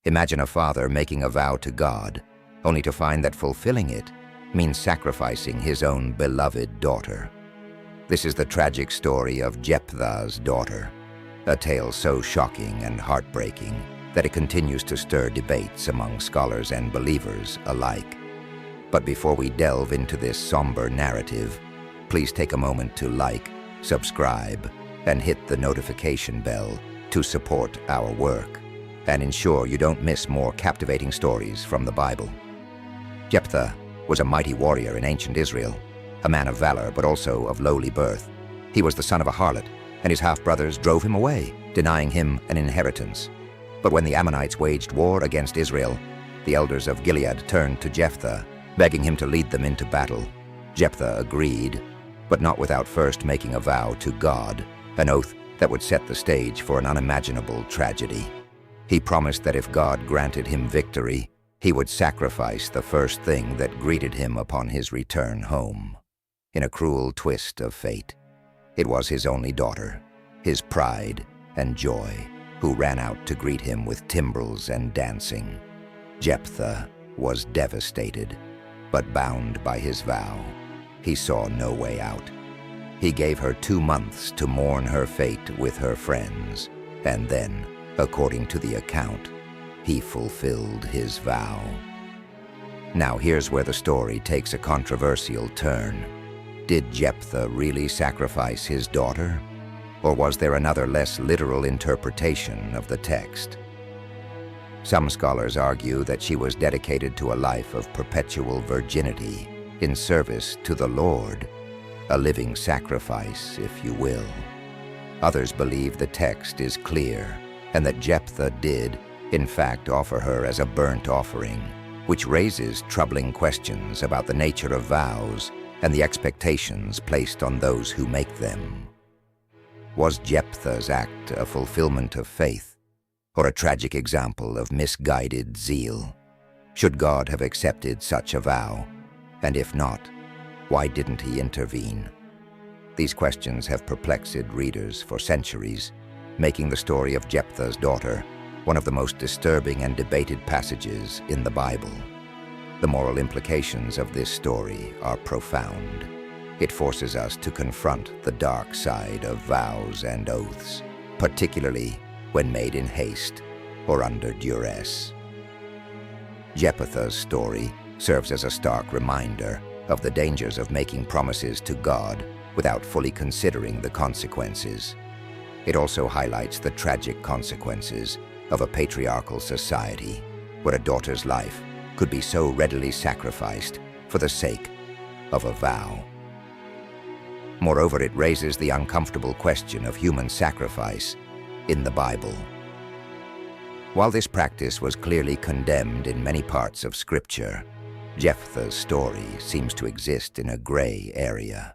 Imagine a father making a vow to God, only to find that fulfilling it means sacrificing his own beloved daughter. This is the tragic story of Jephthah's daughter, a tale so shocking and heartbreaking that it continues to stir debates among scholars and believers alike. But before we delve into this somber narrative, please take a moment to like, subscribe, and hit the notification bell to support our work, and ensure you don't miss more captivating stories from the Bible. Jephthah was a mighty warrior in ancient Israel, a man of valor but also of lowly birth. He was the son of a harlot, and his half-brothers drove him away, denying him an inheritance. But when the Ammonites waged war against Israel, the elders of Gilead turned to Jephthah, begging him to lead them into battle. Jephthah agreed, but not without first making a vow to God, an oath that would set the stage for an unimaginable tragedy. He promised that if God granted him victory, he would sacrifice the first thing that greeted him upon his return home. In a cruel twist of fate, it was his only daughter, his pride and joy, who ran out to greet him with timbrels and dancing. Jephthah was devastated, but bound by his vow. He saw no way out. He gave her 2 months to mourn her fate with her friends, and then, according to the account, he fulfilled his vow. Now here's where the story takes a controversial turn. Did Jephthah really sacrifice his daughter? Or was there another less literal interpretation of the text? Some scholars argue that she was dedicated to a life of perpetual virginity in service to the Lord, a living sacrifice, if you will. Others believe the text is clear and that Jephthah did, in fact, offer her as a burnt offering, which raises troubling questions about the nature of vows and the expectations placed on those who make them. Was Jephthah's act a fulfillment of faith, or a tragic example of misguided zeal? Should God have accepted such a vow? And if not, why didn't he intervene? These questions have perplexed readers for centuries, making the story of Jephthah's daughter one of the most disturbing and debated passages in the Bible. The moral implications of this story are profound. It forces us to confront the dark side of vows and oaths, particularly when made in haste or under duress. Jephthah's story serves as a stark reminder of the dangers of making promises to God without fully considering the consequences. It also highlights the tragic consequences of a patriarchal society where a daughter's life could be so readily sacrificed for the sake of a vow. Moreover, it raises the uncomfortable question of human sacrifice in the Bible. While this practice was clearly condemned in many parts of Scripture, Jephthah's story seems to exist in a gray area,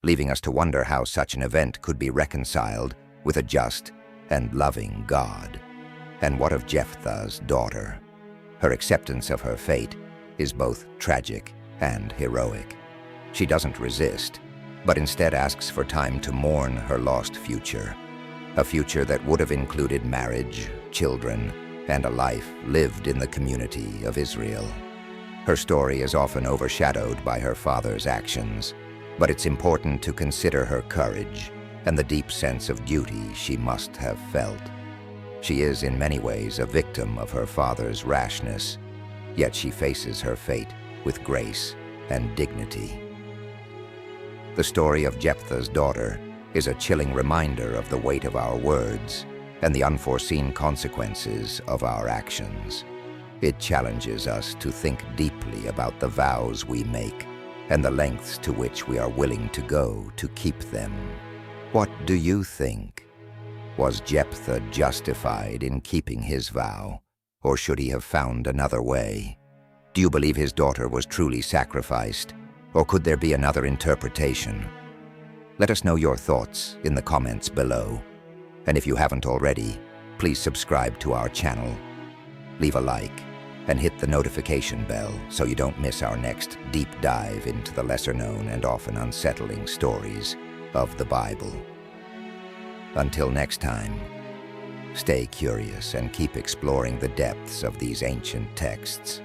leaving us to wonder how such an event could be reconciled with a just and loving God. And what of Jephthah's daughter? Her acceptance of her fate is both tragic and heroic. She doesn't resist, but instead asks for time to mourn her lost future, a future that would have included marriage, children, and a life lived in the community of Israel. Her story is often overshadowed by her father's actions, but it's important to consider her courage and the deep sense of duty she must have felt. She is in many ways a victim of her father's rashness, yet she faces her fate with grace and dignity. The story of Jephthah's daughter is a chilling reminder of the weight of our words and the unforeseen consequences of our actions. It challenges us to think deeply about the vows we make and the lengths to which we are willing to go to keep them. What do you think? Was Jephthah justified in keeping his vow, or should he have found another way? Do you believe his daughter was truly sacrificed, or could there be another interpretation? Let us know your thoughts in the comments below. And if you haven't already, please subscribe to our channel, leave a like, and hit the notification bell so you don't miss our next deep dive into the lesser-known and often unsettling stories of the Bible. Until next time, Stay curious and keep exploring the depths of these ancient texts.